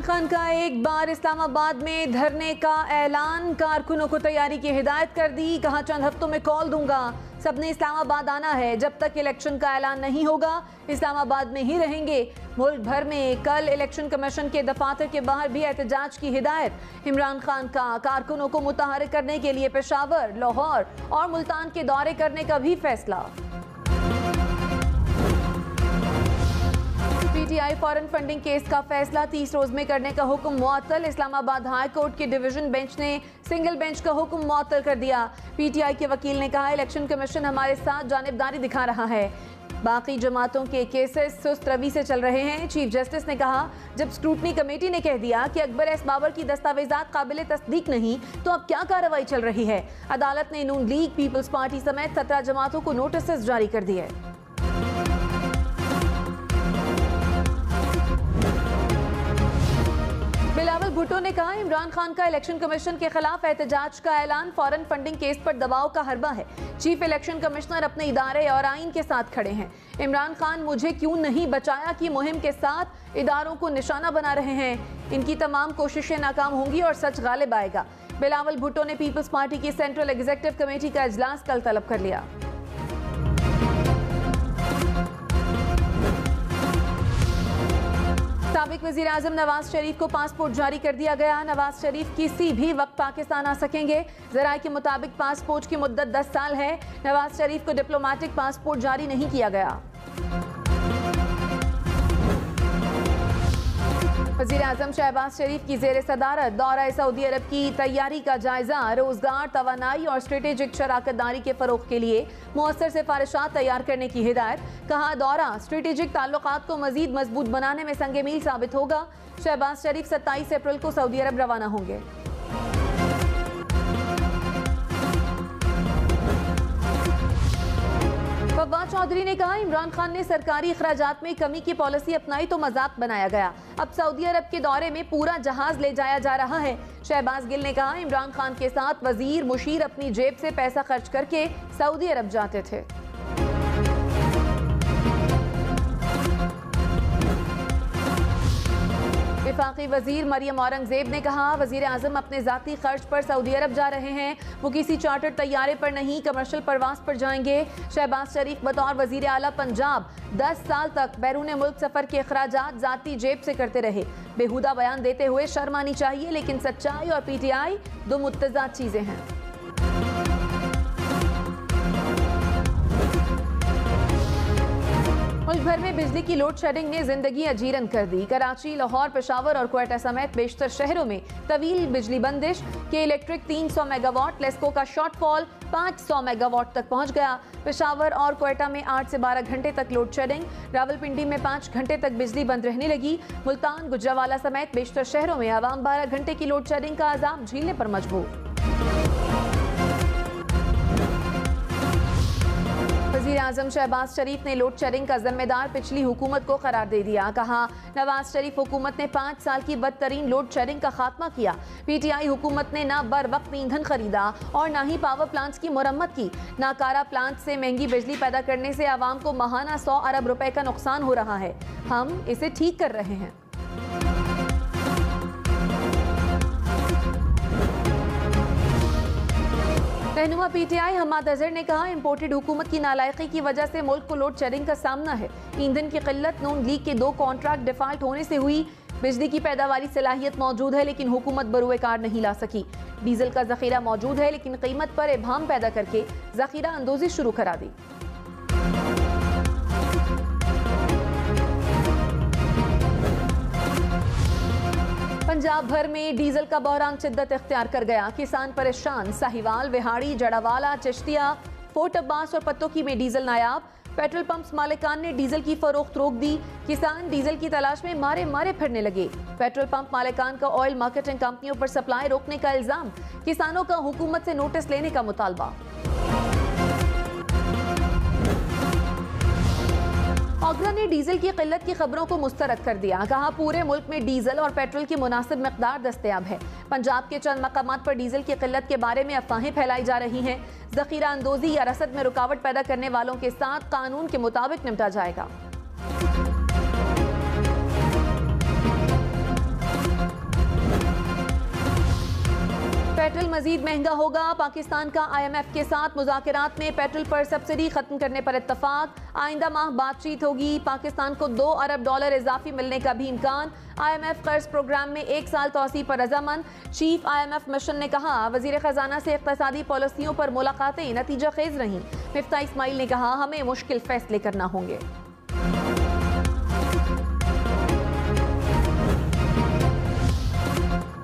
खान का एक बार इस्लामाबाद में धरने का ऐलान, कारकुनों को तैयारी की हिदायत कर दी। कहा चंद हफ्तों में कॉल दूंगा, सबने इस्लामाबाद आना है। जब तक इलेक्शन का ऐलान नहीं होगा इस्लामाबाद में ही रहेंगे। मुल्क भर में कल इलेक्शन कमीशन के दफातर के बाहर भी एहतजाज की हिदायत। इमरान खान का कारकुनों को मुतहर्रिक करने के लिए पेशावर, लाहौर और मुल्तान के दौरे करने का भी फैसला। पीटीआई फॉरेन फंडिंग केस का फैसला 30 रोज में करने का हुक्म मुअत्तल। इस्लामाबाद हाई कोर्ट के डिवीजन बेंच ने सिंगल बेंच का हुक्म मुअत्तल कर दिया। पीटीआई के वकील ने कहा इलेक्शन कमीशन हमारे साथ जानिबदारी दिखा रहा है, बाकी जमातों के केसेस सुस्त रवि से चल रहे हैं। चीफ जस्टिस ने कहा जब स्क्रूटनी कमेटी ने कह दिया कि अकबर एस बाबर की दस्तावेजात काबिल तस्दीक नहीं तो अब क्या कार्रवाई चल रही है। अदालत ने नून लीग, पीपल्स पार्टी समेत 17 जमातों को नोटिस जारी कर दिए। बिलावल भुट्टो ने कहा इमरान खान का इलेक्शन कमीशन के खिलाफ एहतजाज का ऐलान फॉरेन फंडिंग केस पर दबाव का हरबा है। चीफ इलेक्शन कमिश्नर अपने इदारे और आइन के साथ खड़े हैं। इमरान खान मुझे क्यों नहीं बचाया की मुहिम के साथ इदारों को निशाना बना रहे हैं। इनकी तमाम कोशिशें नाकाम होंगी और सच गालिब आएगा। बिलावल भुट्टो ने पीपल्स पार्टी की सेंट्रल एग्जीक्यूटिव कमेटी का इजलास कल तलब कर लिया। साबिक वज़ीर आज़म नवाज शरीफ को पासपोर्ट जारी कर दिया गया। नवाज शरीफ किसी भी वक्त पाकिस्तान आ सकेंगे। ज़राए के मुताबिक पासपोर्ट की मुद्दत 10 साल है। नवाज शरीफ को डिप्लोमेटिक पासपोर्ट जारी नहीं किया गया। वज़ीर आज़म शहबाज शरीफ की ज़ेर सदारत दौरा सऊदी अरब की तैयारी का जायजा। रोजगार, तवानाई और स्ट्रेटेजिक शराकतदारी के फ़रोग़ के लिए मुअस्सर सिफारिशात तैयार करने की हिदायत। कहा दौरा स्ट्रेटेजिक ताल्लुकात को मज़ीद मजबूत बनाने में संगे मील साबित होगा। शहबाज शरीफ 27 अप्रैल को सऊदी अरब रवाना होंगे। फवाद चौधरी ने कहा इमरान खान ने सरकारी अखराजात में कमी की पॉलिसी अपनाई तो मजाक बनाया गया। अब सऊदी अरब के दौरे में पूरा जहाज ले जाया जा रहा है। शहबाज गिल ने कहा इमरान खान के साथ वजीर मुशीर अपनी जेब से पैसा खर्च करके सऊदी अरब जाते थे। वफाकी वजीर मरियम औरंगजेब ने कहा वजीर आजम अपने जाती खर्च पर सऊदी अरब जा रहे हैं। वो किसी चार्टर्ड तैयारे पर नहीं, कमर्शियल परवास पर जाएंगे। शहबाज शरीफ बतौर वजीर आला पंजाब 10 साल तक बैरून मुल्क सफर के अखराजात जाती जेब से करते रहे। बेहुदा बयान देते हुए शर्म आनी चाहिए, लेकिन सच्चाई और पीटीआई दो मुतज़ाद चीजें हैं। मुल्क भर में बिजली की लोड शेडिंग ने जिंदगी अजीरन कर दी। कराची, लाहौर, पेशावर और क्वेटा समेत बेशतर शहरों में तवील बिजली बंदिश के इलेक्ट्रिक 300 मेगावाट, लेस्को का शॉर्टफॉल 500 मेगावाट तक पहुंच गया। पेशावर और क्वेटा में 8 से 12 घंटे तक लोड शेडिंग। रावलपिंडी में 5 घंटे तक बिजली बंद रहने लगी। मुल्तान, गुजरावाला समेत बेशतर शहरों में आवाम 12 घंटे की लोड शेडिंग का अजाब झेलने पर मजबूर। वज़ीर आज़म शहबाज शरीफ ने लोड शेडिंग का जिम्मेदार पिछली हुकूमत को करार दे दिया। कहा नवाज शरीफ हुकूमत ने 5 साल की बदतरीन लोड शेडिंग का खात्मा किया। पीटीआई हुकूमत ने ना बर वक्त ईंधन खरीदा और ना ही पावर प्लांट्स की मुरम्मत की। नाकारा प्लांट से महंगी बिजली पैदा करने से आवाम को माहाना 100 अरब रुपए का नुकसान हो रहा है। हम इसे ठीक कर रहे हैं। रहनुमा पीटीआई हम्माद अजहर ने कहा इंपोर्टेड हुकूमत की नालायकी की वजह से मुल्क को लोड शेडिंग का सामना है। ईंधन की किल्लत, नून लीग के 2 कॉन्ट्रैक्ट डिफॉल्ट होने से हुई। बिजली की पैदावारी सलाहियत मौजूद है लेकिन हुकूमत बरूए कार नहीं ला सकी। डीजल का जखीरा मौजूद है लेकिन कीमत पर इबाम पैदा करके जखीरा अंदोजी शुरू करा दी। पंजाब भर में डीजल का बहरान शिद्दत इख्तियार कर गया। किसान परेशान। साहिवाल, विहाड़ी, जड़ावाला, चिश्तिया, फोर्ट अब्बास और पत्तोकी में डीजल नायाब। पेट्रोल पंप्स मालिकान ने डीजल की फरोख्त रोक दी। किसान डीजल की तलाश में मारे मारे फिरने लगे। पेट्रोल पंप मालिकान का ऑयल मार्केटिंग कंपनियों पर सप्लाई रोकने का इल्जाम। किसानों का हुकूमत से नोटिस लेने का मुतालबा। ऑगरा ने डीजल की किल्लत की खबरों को मुस्तरद कर दिया। कहा पूरे मुल्क में डीजल और पेट्रोल की मुनासिब मिकदार दस्तयाब है। पंजाब के चंद मकामात पर डीजल की किल्लत के बारे में अफवाहें फैलाई जा रही हैं। जखीरा अंदोजी या रसद में रुकावट पैदा करने वालों के साथ कानून के मुताबिक निपटा जाएगा। पेट्रोल मजीद महंगा होगा। पाकिस्तान का IMF के साथ मुज़ाकरात में पेट्रोल पर सब्सिडी खत्म करने पर इत्तफाक। आइंदा माह बातचीत होगी। पाकिस्तान को $2 अरब इजाफी मिलने का भी इम्कान। IMF कर्ज प्रोग्राम में 1 साल तौसी पर रजामंद। चीफ IMF मिशन ने कहा वजीर खजाना से इक्तसादी पॉलिसियों पर मुलाकातें नतीजा खेज रहीं। मिफ्ता इस्माइल ने कहा हमें मुश्किल फैसले करना होंगे।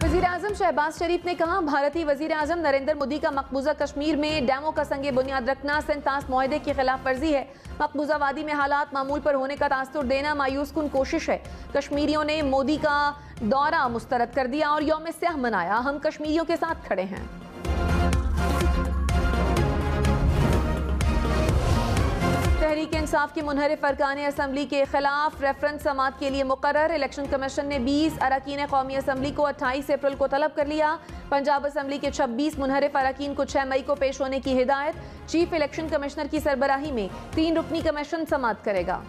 वज़ीर-ए-आज़म शहबाज शरीफ ने कहा भारतीय वज़ीर-ए-आज़म नरेंद्र मोदी का मकबूजा कश्मीर में डैमों का संगे बुनियाद रखना सेंतास मुआहदे की खिलाफ वर्जी है। मकबूजा वादी में हालात मामूल पर होने का तासुर देना मायूस कुन कोशिश है। कश्मीरियों ने मोदी का दौरा मुस्तरद कर दिया और यौम स्याह मनाया। हम कश्मीरियों के साथ खड़े हैं। तहरीक इंसाफ के मुनहरिफ अरकान असम्बली के खिलाफ रेफरेंस समाअत के लिए मुकर्रर। इलेक्शन कमीशन ने 20 अरकान कौमी असम्बली को 28 अप्रैल को तलब कर लिया। पंजाब असम्बली के 26 मुनहरिफ अरकान को 6 मई को पेश होने की हिदायत। चीफ इलेक्शन कमिश्नर की सरबराही में 3 रुकनी कमीशन समाअत करेगा।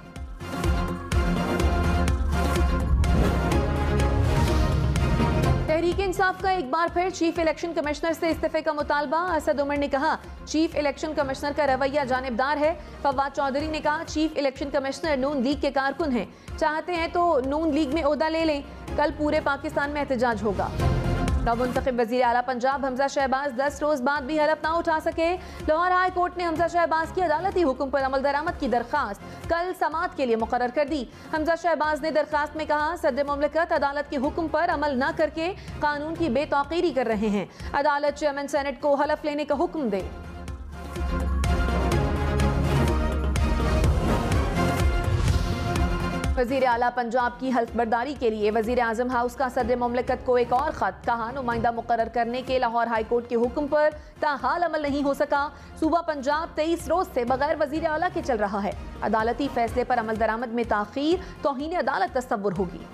तहरीक इंसाफ का एक बार फिर चीफ इलेक्शन कमिश्नर से इस्तीफे का मुतालबा। असद उमर ने कहा चीफ इलेक्शन कमिश्नर का रवैया जानिबदार है। फवाद चौधरी ने कहा चीफ इलेक्शन कमिश्नर नून लीग के कारकुन हैं, चाहते हैं तो नून लीग में ओहदा ले लें। कल पूरे पाकिस्तान में एहतजाज होगा। नवमुंतखब वज़ीर आला पंजाब हमजा शहबाज 10 रोज बाद भी हलफ ना उठा सके। लाहौर हाई कोर्ट ने हमजा शहबाज की अदालती हुक्म पर अमल दरामद की दरखास्त कल समाअत के लिए मुकर्रर कर दी। हमजा शहबाज ने दरखास्त में कहा सदर मुमलिकत अदालत के हुक्म पर अमल न करके कानून की बेतौकीरी कर रहे हैं। अदालत चेयरमैन सेनेट को हलफ लेने का हुक्म दे। वज़ीर आला पंजाब की हल्फ बर्दारी के लिए वज़ीर आज़म हाउस का सदर मुमलिकत को एक और ख़त। कहा नुमाइंदा मुकर्रर करने के लाहौर हाई कोर्ट के हुक्म पर ताहाल अमल नहीं हो सका। सूबा पंजाब 23 रोज से बगैर वज़ीर आला के चल रहा है। अदालती फैसले पर अमल दरामद में ताख़ीर तौहीन अदालत तस्वुर होगी।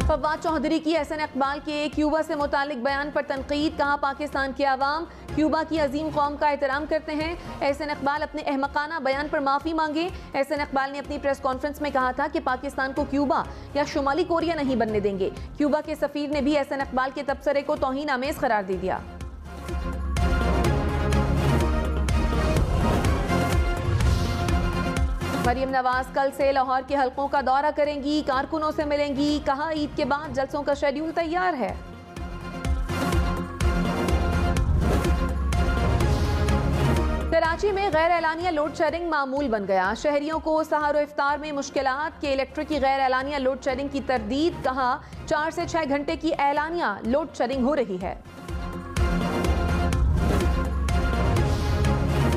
फवाद चौधरी की एहसन इकबाल के क्यूबा से मुतालिक बयान पर तनकीद। कहा पाकिस्तान के अवाम क्यूबा की अजीम कौम का एहतराम करते हैं। एहसन इकबाल अपने अहमकाना बयान पर माफ़ी मांगे। एहसन इकबाल ने अपनी प्रेस कॉन्फ्रेंस में कहा था कि पाकिस्तान को क्यूबा या शुमाली कोरिया नहीं बनने देंगे। क्यूबा के सफीर ने भी एहसन इकबाल के तबसरे को तौहीन आमेज करार दे दिया। मरियम नवाज कल से लाहौर के हलकों का दौरा करेंगी, कारकुनों से मिलेंगी। कहा ईद के बाद जलसों का शेड्यूल तैयार है। कराची में गैर एलानिया लोड शेडिंग मामूल बन गया। शहरियों को सहर और इफ्तार में मुश्किलात के इलेक्ट्रिक की गैर एलानिया लोड शेडिंग की तरदीद। कहा 4 से 6 घंटे की एलानिया लोड शेडिंग हो रही है।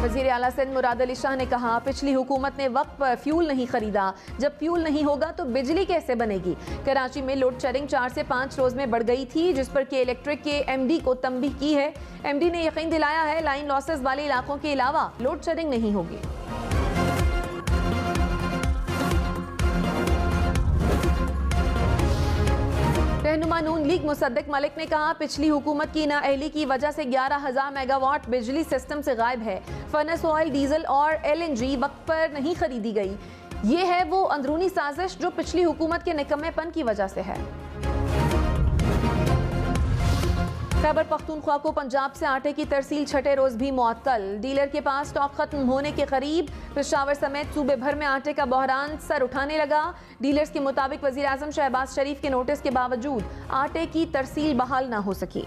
वज़ीर आला सिंध मुराद अली शाह ने कहा पिछली हुकूमत ने वक्त पर फ्यूल नहीं खरीदा। जब फ्यूल नहीं होगा तो बिजली कैसे बनेगी। कराची में लोड शेडिंग 4 से 5 रोज में बढ़ गई थी, जिस पर के इलेक्ट्रिक के MD को तंबीह की है। MD ने यकीन दिलाया है लाइन लॉसेस वाले इलाकों के अलावा लोड शेडिंग नहीं होगी। रहनुमा नून लीग मुसद्दिक मलिक ने कहा पिछली हुकूमत की नाअहली की वजह से 11,000 मेगावाट बिजली सिस्टम से गायब है। फर्नेस ऑयल, डीजल और LNG वक्त पर नहीं खरीदी गई। ये है वो अंदरूनी साजिश जो पिछली हुकूमत के निकम्मेपन की वजह से है। खैबर पख्तूनख्वा को पंजाब से आटे की तरसील 6ठे रोज भी मुअत्तल। डीलर के पास स्टॉक खत्म होने के करीब। पेशावर समेत सूबे भर में आटे का बहरान सर उठाने लगा। डीलर्स के मुताबिक वज़ीर आज़म शहबाज शरीफ के नोटिस के बावजूद आटे की तरसील बहाल ना हो सकी।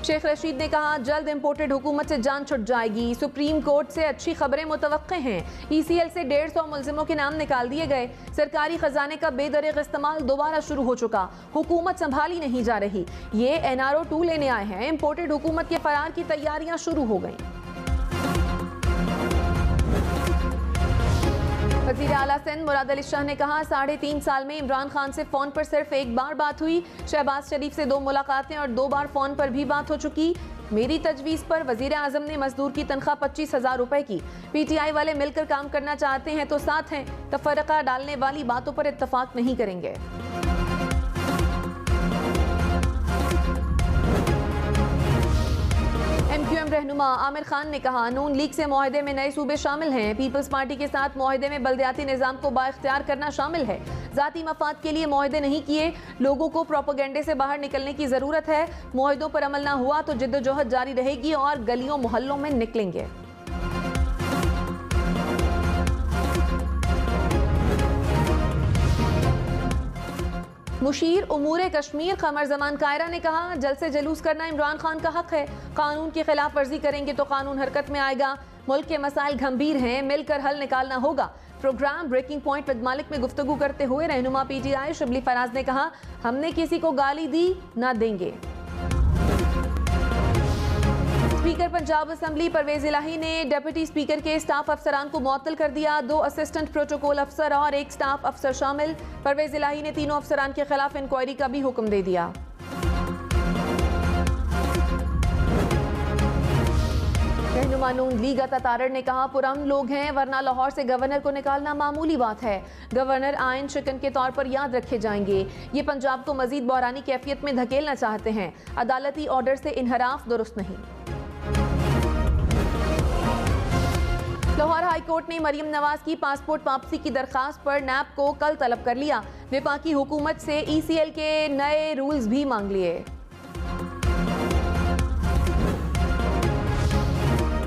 शेख रशीद ने कहा जल्द इंपोर्टेड हुकूमत से जान छुट जाएगी। सुप्रीम कोर्ट से अच्छी खबरें मुतवक्के हैं। ECL से 150 मुलजिमों के नाम निकाल दिए गए। सरकारी खजाने का बेदरिग इस्तेमाल दोबारा शुरू हो चुका। हुकूमत संभाली नहीं जा रही। ये NRO 2 लेने आए हैं। इंपोर्टेड हुकूमत के फरार की तैयारियां शुरू हो गई। वज़ीर आला सिंध मुराद अली शाह ने कहा 3.5 साल में इमरान खान से फोन पर सिर्फ एक बार बात हुई। शहबाज शरीफ से 2 मुलाकातें और 2 बार फोन पर भी बात हो चुकी। मेरी तजवीज़ पर वज़ीर आज़म ने मजदूर की तनख्वाह 25,000 रुपए की। PTI वाले मिलकर काम करना चाहते हैं तो साथ हैं। तफरका डालने वाली बातों पर इत्तफाक नहीं करेंगे। MQM रहनुमा रहनुमा आमिर खान ने कहा, नून लीग से मुआहदे में नए सूबे शामिल हैं। पीपल्स पार्टी के साथ मुआहदे में बल्दियाती निज़ाम को बाइख्तियार करना शामिल है। ज़ाती मफाद के लिए मुआहदे नहीं किए, लोगों को प्रोपेगेंडे से बाहर निकलने की ज़रूरत है। मुआहदों पर अमल ना हुआ तो जिद्दोजहद जारी रहेगी और गलियों मोहल्लों में निकलेंगे। मुशीर उमूर कश्मीर कमर जमान कायरा ने कहा, जल्द से जलूस करना इमरान खान का हक है। कानून की खिलाफ वर्जी करेंगे तो कानून हरकत में आएगा। मुल्क के मसाइल गंभीर हैं, मिलकर हल निकालना होगा। प्रोग्राम ब्रेकिंग पॉइंट विद मालिक में गुफ्तगू करते हुए रहनुमा PTI शिबली फराज ने कहा, हमने किसी को गाली दी ना देंगे। स्पीकर पंजाब असेंबली परवेज इलाही ने डिप्टी स्पीकर के स्टाफ अफसरान को मुअत्तल कर दिया। 2 असिस्टेंट प्रोटोकॉल अफसर और 1 स्टाफ अफसर शामिल। परवेज इलाही ने तीनों अफसरान के खिलाफ इंक्वायरी का भी हुक्म दे दिया। रहनुमा नून लीग अता तारड़ ने कहा, पुरअमन लोग हैं वरना लाहौर से गवर्नर को निकालना मामूली बात है। गवर्नर आयन शिकन के तौर पर याद रखे जाएंगे। ये पंजाब को मजीद बहरानी कैफियत में धकेलना चाहते हैं। अदालती ऑर्डर से इनहराफ दुरुस्त नहीं। लाहौर हाई कोर्ट ने मरियम नवाज की पासपोर्ट वापसी की दरखास्त पर नैब को कल तलब कर लिया। वफाकी हुकूमत से ECL के नए रूल्स भी मांग लिए।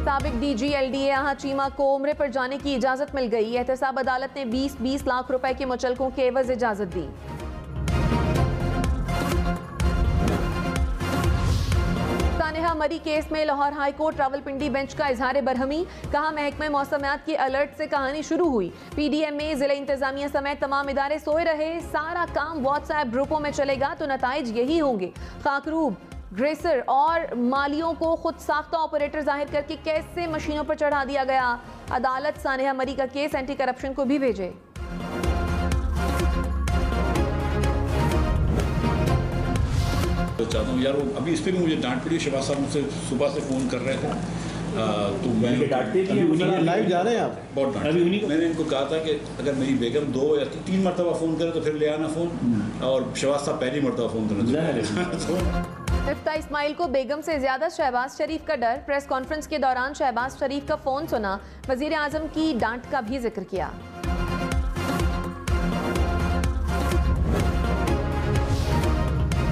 साबिक DG LDA यहाँ चीमा को उम्रे पर जाने की इजाजत मिल गई। एहतसाब अदालत ने 20-20 लाख रुपए के मुचलकों के एवज इजाजत दी। सानेहा मरी केस में Lahore high court Rawalpindi bench का इजहार बरहमी। कहा, महकमे मौसमियात के अलर्ट से कहानी शुरू हुई। PDM में जिला इंतजामिया समेत तमाम इदारे सोए रहे। सारा काम व्हाट्सएप ग्रुपों में चलेगा तो नताइज यही होंगे। खाकरूब, ग्रेसर और मालियों को खुद साख्ता ऑपरेटर जाहिर करके कैसे मशीनों पर चढ़ा दिया गया। अदालत सानेहा मरी का केस एंटी करप्शन को भी भेजे। तो चाहता हूँ यार, वो अभी इस पर भी मुझे डांट पड़ी। शिवाज साहब मुझसे सुबह से फ़ोन कर रहे थे, तो मैं लाइव जा रहे हैं आप? बहुत डांट। मैंने इनको कहा था कि अगर मेरी बेगम 2 या 3 मरतबा फ़ोन करे तो फिर ले आना फ़ोन, और शिवाज साहब पहली मरतबा फ़ोन करना। इफ्ता इस्माइल को बेगम से ज्यादा शहबाज शरीफ का डर। प्रेस कॉन्फ्रेंस के दौरान शहबाज शरीफ का फोन सुना, वजीर आजम की डांट का भी जिक्र किया।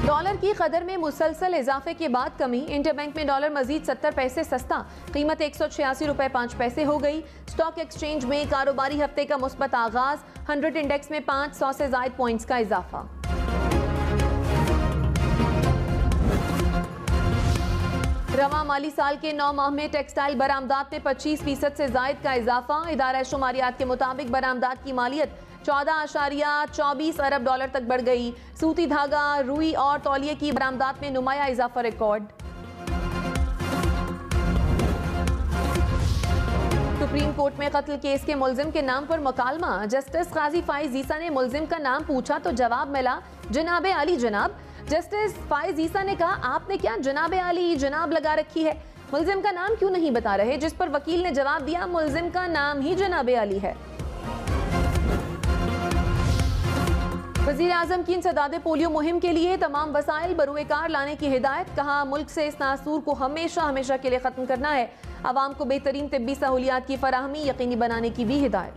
डॉलर की कदर में मुसलसल इजाफे के बाद कमी। इंटरबैंक में डॉलर मजीद 70 पैसे सस्ता, कीमत 186 रुपए 5 पैसे हो गई। स्टॉक एक्सचेंज में कारोबारी हफ्ते का मुस्बत आगाज। 100 इंडेक्स में 500 से ज्यादा पॉइंट्स का इजाफा। रवा माली साल के 9 माह में टेक्सटाइल बरामदात में 25% से जायद का इजाफा। इदारा शुमारियात के मुताबिक बरामदात की मालियत 14.24 अरब डॉलर तक बढ़ गई। सूती धागा, रुई और तौलिए की बरामदात में नुमाया इजाफा रिकॉर्ड। सुप्रीम कोर्ट में कत्ल केस के मुलजिम के नाम पर मुकालमा। जस्टिस काजी फाइज ईसा ने मुलजिम का नाम पूछा तो जवाब मिला जनाबे आली जनाब। जस्टिस फाइज ईसा ने कहा, आपने क्या जनाबे आली जनाब लगा रखी है, मुलजिम का नाम क्यों नहीं बता रहे? जिस पर वकील ने जवाब दिया, मुलजिम का नाम ही जनाबे आली है। वज़ीर आज़म की इंसदादे पोलियो मुहिम के लिए तमाम वसाइल बरूएकार लाने की हिदायत। कहा, मुल्क से इस नासूर को हमेशा हमेशा के लिए खत्म करना है। अवाम को बेहतरीन तिब्बी सहूलियात की फराहमी यकीनी बनाने की भी हिदायत।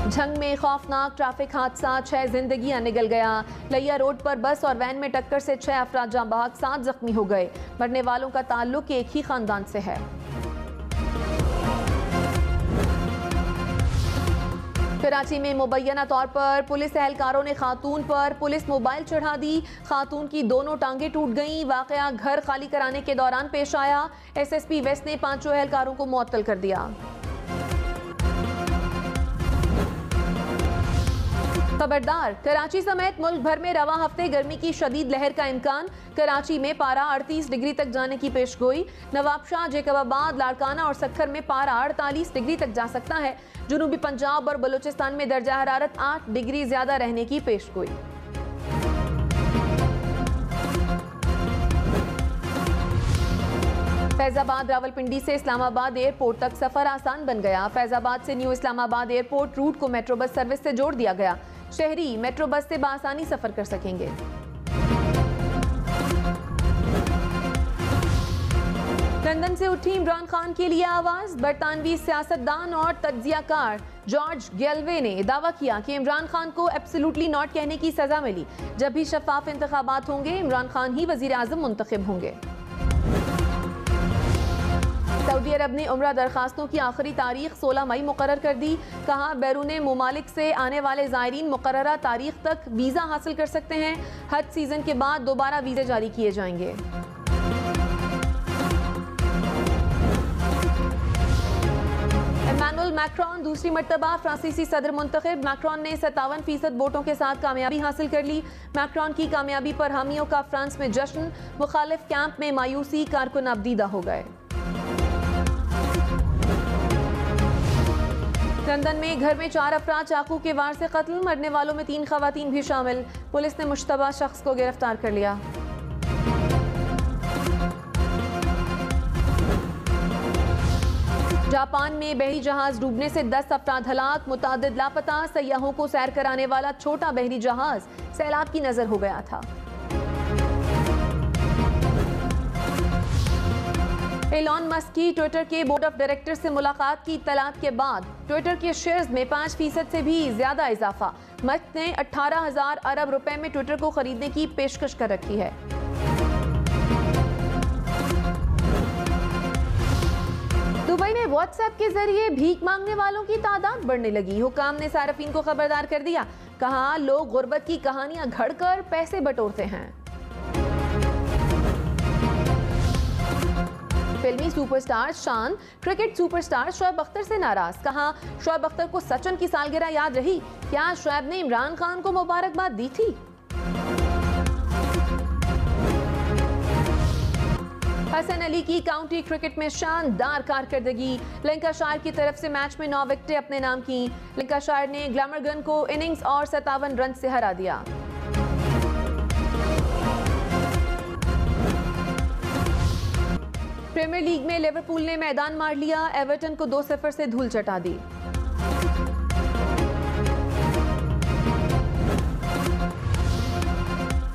झंग में खौफनाक ट्रैफिक हादसा, 6 जिंदगियां निगल गया। लैया रोड पर बस और वैन में टक्कर से 6 अफराद जाँ बहक, 7 जख्मी हो गए। मरने वालों का ताल्लुक एक ही खानदान से है। कराची में मुबैना तौर पर पुलिस एहलकारों ने खातून पर पुलिस मोबाइल चढ़ा दी। खातून की दोनों टांगे टूट गईं। वाकया घर खाली कराने के दौरान पेश आया। SSP वेस्ट ने 5 एहलकारों को मुअत्तल कर दिया। खबरदार, कराची समेत मुल्क भर में रवा हफ्ते गर्मी की शदीद लहर का इम्कान। कराची में पारा 38 डिग्री तक जाने की पेशगोई। नवाबशाह, जैकबाबाद, लाड़काना और सक्खर में पारा 48 डिग्री तक जा सकता है। जुनूबी पंजाब और बलूचिस्तान में दर्जा हरारत 8 डिग्री ज्यादा रहने की पेशगोई। फैजाबाद रावलपिंडी से इस्लामाबाद एयरपोर्ट तक सफर आसान बन गया। फैजाबाद से न्यू इस्लामाबाद एयरपोर्ट रूट को मेट्रो बस सर्विस से जोड़ दिया गया। शहरी मेट्रो बस से बआसानी सफर कर सकेंगे। लंदन से उठी इमरान खान के लिए आवाज। बरतानवी सियासतदान और तज्जियाकार जॉर्ज गैलवे ने दावा किया कि इमरान खान को एब्सोल्युटली नॉट कहने की सजा मिली। जब भी शफाफ इंतखाबात होंगे इमरान खान ही वजीर आजम मुंतखब होंगे। सऊदी अरब ने उम्रा दरखास्तों की आखिरी तारीख 16 मई मुकर्रर कर दी। कहा बैरून मुमालिक से आने वाले ज़ायरीन मुकर्ररा तारीख तक वीज़ा हासिल कर सकते हैं। हज सीजन के बाद दोबारा वीज़े जारी किए जाएंगे। इमैनुअल मैक्रोन दूसरी मर्तबा फ्रांसीसी सदर मुंतखब। मैक्रोन ने 57% वोटों के साथ कामयाबी हासिल कर ली। मैक्रोन की कामयाबी पर हामियों का फ्रांस में जश्न। मुखालिफ कैंप में मायूसी, कारकुन अबदीदा हो गए। लंदन में घर में 4 अफराद चाकू के वार से कत्ल। मरने वालों में 3 खवातीन भी शामिल। पुलिस ने मुश्तबा शख्स को गिरफ्तार कर लिया। जापान में बहरी जहाज डूबने से 10 अफराद हलाक, मुतादिद लापता। सयाहों को सैर कराने वाला छोटा बहरी जहाज सैलाब की नजर हो गया था। एलॉन मस्क की ट्विटर के बोर्ड ऑफ डायरेक्टर से मुलाकात की इत्तलात के बाद ट्विटर के शेयर्स में 5% से भी ज्यादा इजाफा। मस्क ने 18,000 अरब रुपए में ट्विटर को खरीदने की पेशकश कर रखी है। दुबई में व्हाट्सएप के जरिए भीख मांगने वालों की तादाद बढ़ने लगी। हुकाम ने सार्फिन को खबरदार कर दिया। कहा लोग गुर्बत की कहानियां घड़कर पैसे बटोरते हैं। फिल्मी सुपरस्टार शान क्रिकेट सुपरस्टार शोएब अख्तर से नाराज। कहा शोएब अख्तर को सचिन की सालगिरह याद रही। क्या शोएब ने इमरान खान को मुबारकबाद दी थी? हसन अली की काउंटी क्रिकेट में शानदार कारकर्दगी। लंकाशायर की तरफ से मैच में 9 विकेटें अपने नाम की। लंकाशायर ने ग्लैमरगन को इनिंग्स और 57 रन से हरा दिया। प्रीमियर लीग में लिवरपूल ने मैदान मार लिया। एवर्टन को 2-0 से धूल चटा दी।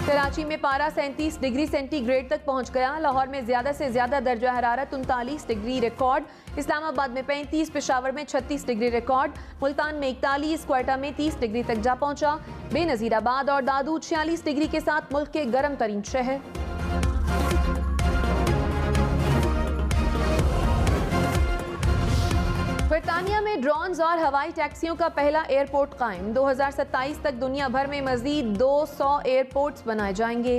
कराची में पारा 37 डिग्री सेंटीग्रेड तक पहुंच गया। लाहौर में ज्यादा से ज्यादा दर्जा हरारत 39 डिग्री रिकॉर्ड। इस्लामाबाद में 35, पेशावर में 36 डिग्री रिकॉर्ड। मुल्तान में 41, क्वेटा में 30 डिग्री तक जा पहुंचा। बेनजीराबाद और दादूद 46 डिग्री के साथ मुल्क के गर्म तरीन शहर। बरतानिया में ड्रोन्स और हवाई टैक्सियों का पहला एयरपोर्ट कायम। 2027 तक दुनिया भर में मजीद 200 एयरपोर्ट्स बनाए जाएंगे।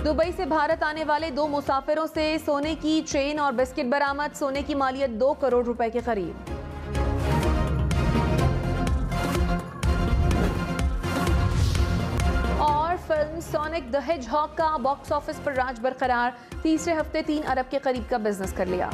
दुबई से भारत आने वाले 2 मुसाफिरों से सोने की चेन और बिस्किट बरामद। सोने की मालियत 2 करोड़ रुपए के करीब। फिल्म सोनिक द हेजहॉग का बॉक्स ऑफिस पर राज बरकरार। तीसरे हफ्ते 3 अरब के करीब का बिजनेस कर लिया।